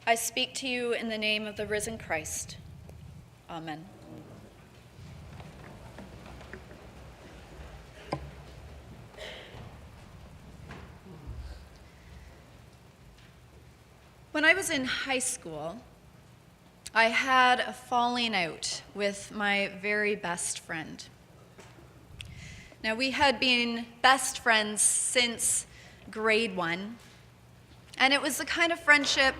I speak to you in the name of the risen Christ. Amen. When I was in high school, I had a falling out with my very best friend. Now, we had been best friends since grade 1, and it was the kind of friendship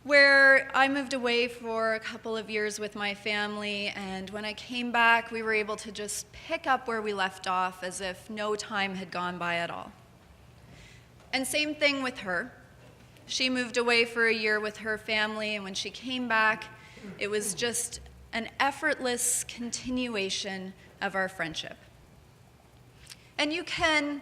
where I moved away for a couple of years with my family, and when I came back, we were able to just pick up where we left off as if no time had gone by at all. And same thing with her. She moved away for a year with her family, and when she came back, it was just an effortless continuation of our friendship. And you can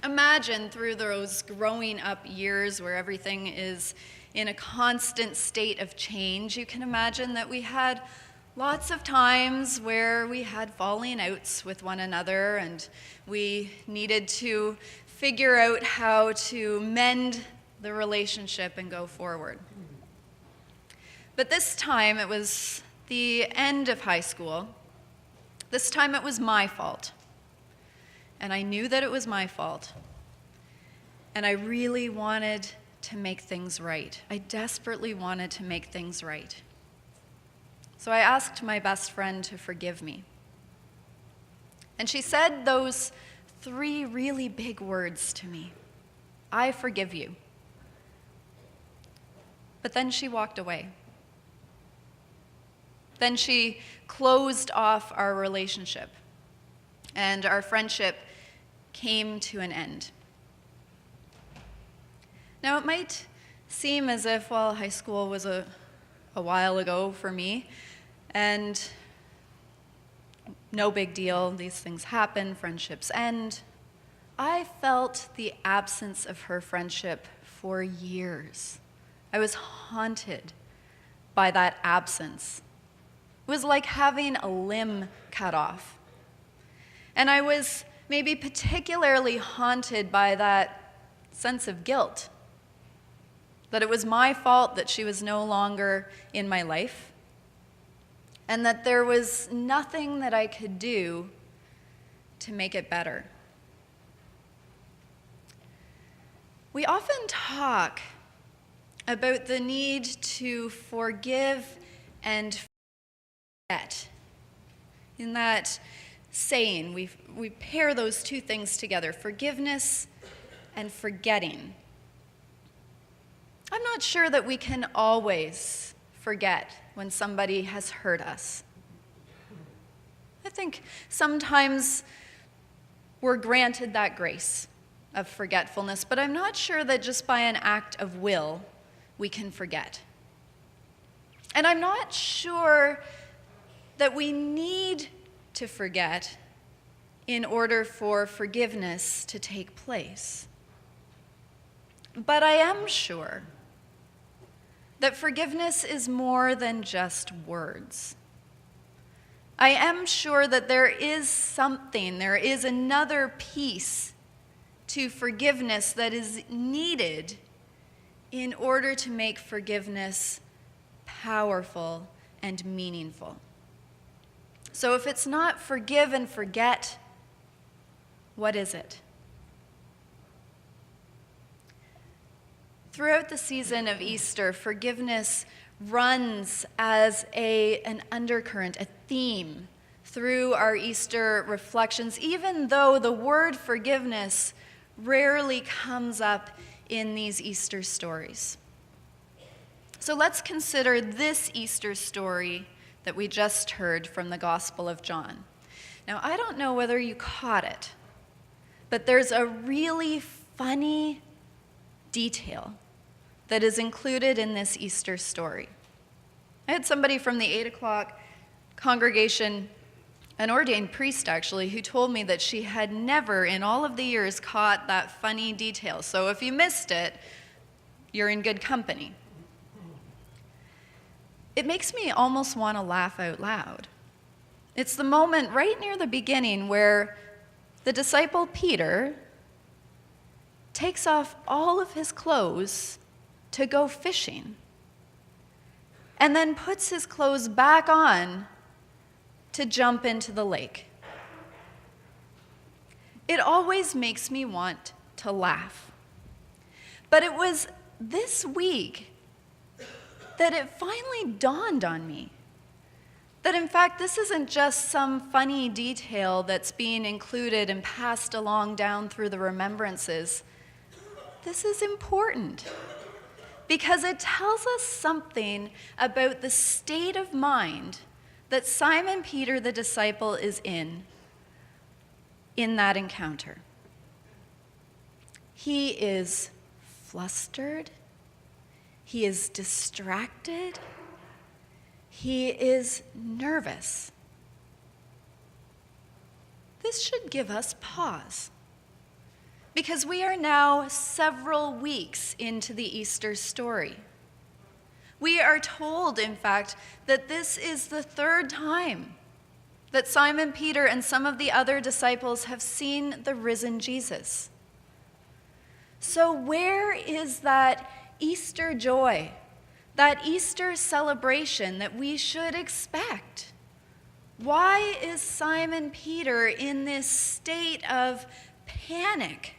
imagine through those growing up years where everything is in a constant state of change, you can imagine that we had lots of times where we had falling outs with one another, and we needed to figure out how to mend the relationship and go forward. But this time, it was the end of high school. This time it was my fault. And I knew that it was my fault. And I really wanted to make things right. I desperately wanted to make things right. So I asked my best friend to forgive me. And she said those 3 really big words to me: I forgive you. But then she walked away. Then she closed off our relationship, and our friendship came to an end. Now, it might seem as if, well, high school was a while ago for me, and no big deal, these things happen, friendships end. I felt the absence of her friendship for years. I was haunted by that absence. It was like having a limb cut off. And I was maybe particularly haunted by that sense of guilt, that it was my fault that she was no longer in my life, and that there was nothing that I could do to make it better. We often talk about the need to forgive and forget. In that saying, we pair those 2 things together, forgiveness and forgetting. I'm not sure that we can always forget when somebody has hurt us. I think sometimes we're granted that grace of forgetfulness, but I'm not sure that just by an act of will we can forget. And I'm not sure that we need to forget in order for forgiveness to take place. But I am sure that forgiveness is more than just words. I am sure that there is another piece to forgiveness that is needed in order to make forgiveness powerful and meaningful. So if it's not forgive and forget, what is it? Throughout the season of Easter, forgiveness runs as an undercurrent, a theme through our Easter reflections, even though the word forgiveness rarely comes up in these Easter stories. So let's consider this Easter story that we just heard from the Gospel of John. Now, I don't know whether you caught it, but there's a really funny detail that is included in this Easter story. I had somebody from the 8 o'clock congregation, an ordained priest actually, who told me that she had never in all of the years caught that funny detail. So if you missed it, you're in good company. It makes me almost want to laugh out loud. It's the moment right near the beginning where the disciple Peter takes off all of his clothes to go fishing, and then puts his clothes back on to jump into the lake. It always makes me want to laugh. But it was this week that it finally dawned on me that in fact this isn't just some funny detail that's being included and passed along down through the remembrances. This is important because it tells us something about the state of mind that Simon Peter the disciple is in that encounter. He is flustered. He is distracted. He is nervous. This should give us pause, because we are now several weeks into the Easter story. We are told, in fact, that this is the third time that Simon Peter and some of the other disciples have seen the risen Jesus. So where is that Easter joy, that Easter celebration that we should expect? Why is Simon Peter in this state of panic?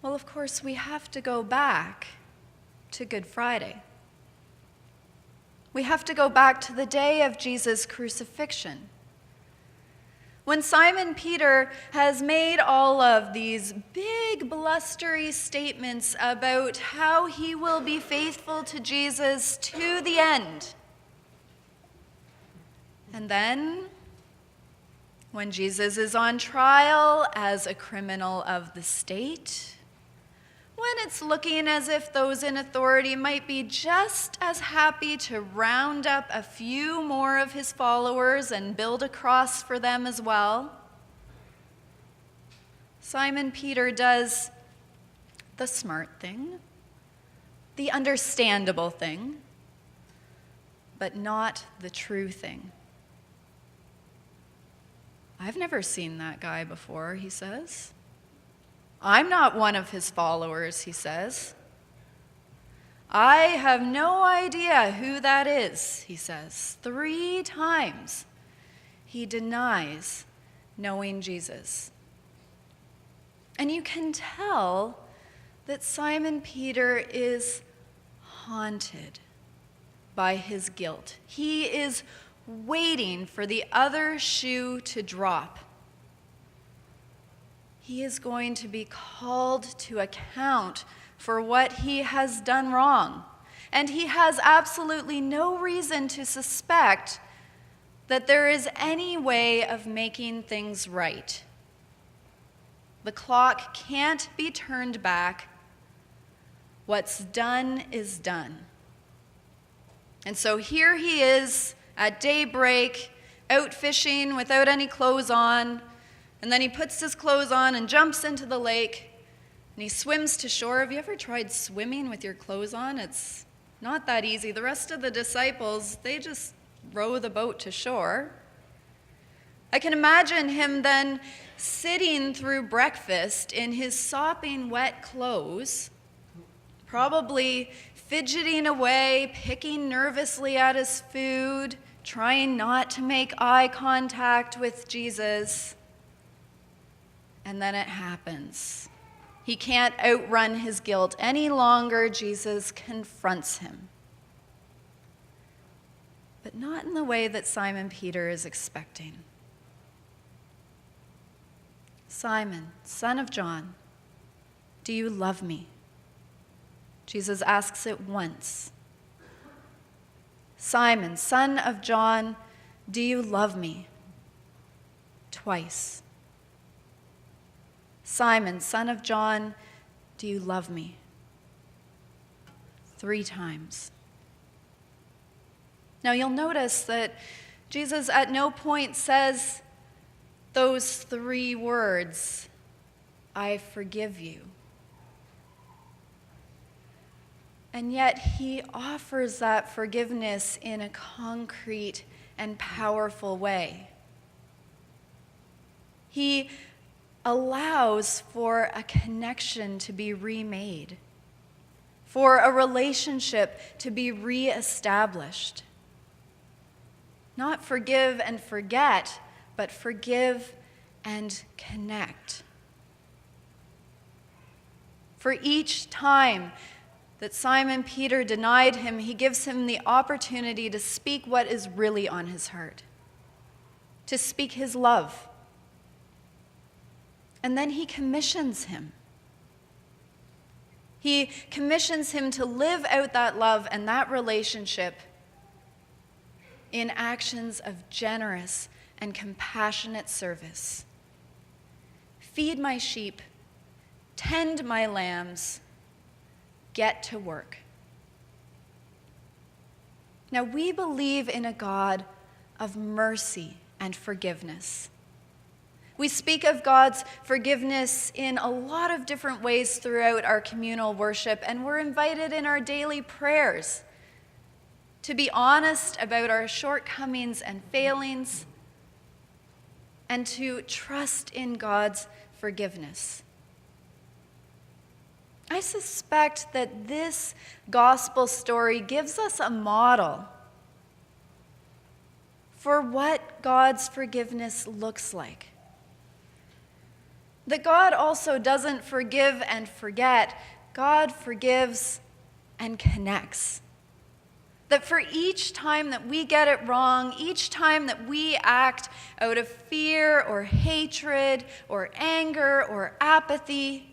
Well, of course, we have to go back to Good Friday. We have to go back to the day of Jesus' crucifixion, when Simon Peter has made all of these big, blustery statements about how he will be faithful to Jesus to the end. And then, when Jesus is on trial as a criminal of the state, when it's looking as if those in authority might be just as happy to round up a few more of his followers and build a cross for them as well, Simon Peter does the smart thing, the understandable thing, but not the true thing. "I've never seen that guy before," he says. "I'm not one of his followers," he says. "I have no idea who that is," he says. 3 times he denies knowing Jesus. And you can tell that Simon Peter is haunted by his guilt. He is waiting for the other shoe to drop. He is going to be called to account for what he has done wrong. And he has absolutely no reason to suspect that there is any way of making things right. The clock can't be turned back. What's done is done. And so here he is at daybreak, out fishing without any clothes on. And then he puts his clothes on and jumps into the lake, and he swims to shore. Have you ever tried swimming with your clothes on? It's not that easy. The rest of the disciples, they just row the boat to shore. I can imagine him then sitting through breakfast in his sopping wet clothes, probably fidgeting away, picking nervously at his food, trying not to make eye contact with Jesus. And then it happens. He can't outrun his guilt any longer. Jesus confronts him. But not in the way that Simon Peter is expecting. "Simon, son of John, do you love me?" Jesus asks it once. "Simon, son of John, do you love me?" Twice. "Simon, son of John, do you love me?" 3 times. Now you'll notice that Jesus at no point says those 3 words, "I forgive you." And yet he offers that forgiveness in a concrete and powerful way. He allows for a connection to be remade, for a relationship to be reestablished. Not forgive and forget, but forgive and connect. For each time that Simon Peter denied him, he gives him the opportunity to speak what is really on his heart, to speak his love. And then he commissions him. He commissions him to live out that love and that relationship in actions of generous and compassionate service. Feed my sheep, tend my lambs, get to work. Now, we believe in a God of mercy and forgiveness. We speak of God's forgiveness in a lot of different ways throughout our communal worship, and we're invited in our daily prayers to be honest about our shortcomings and failings and to trust in God's forgiveness. I suspect that this gospel story gives us a model for what God's forgiveness looks like. That God also doesn't forgive and forget, God forgives and connects. That for each time that we get it wrong, each time that we act out of fear or hatred or anger or apathy,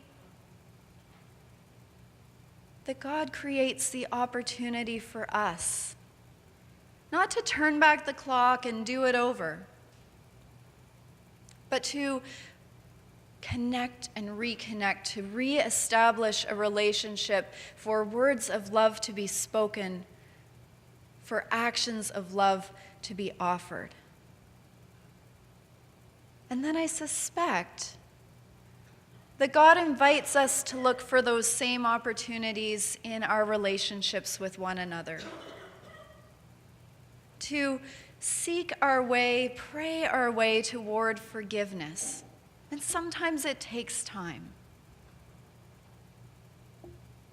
that God creates the opportunity for us not to turn back the clock and do it over, but to connect and reconnect, to reestablish a relationship, for words of love to be spoken, for actions of love to be offered. And then I suspect that God invites us to look for those same opportunities in our relationships with one another. To seek our way, pray our way toward forgiveness. And sometimes it takes time.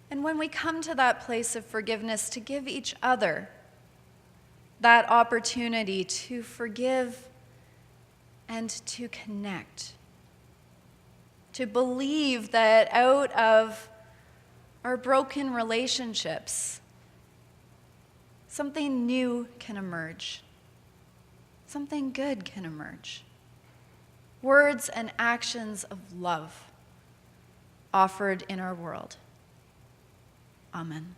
And when we come to that place of forgiveness, to give each other that opportunity to forgive and to connect. To believe that out of our broken relationships, something new can emerge. Something good can emerge. Words and actions of love offered in our world. Amen.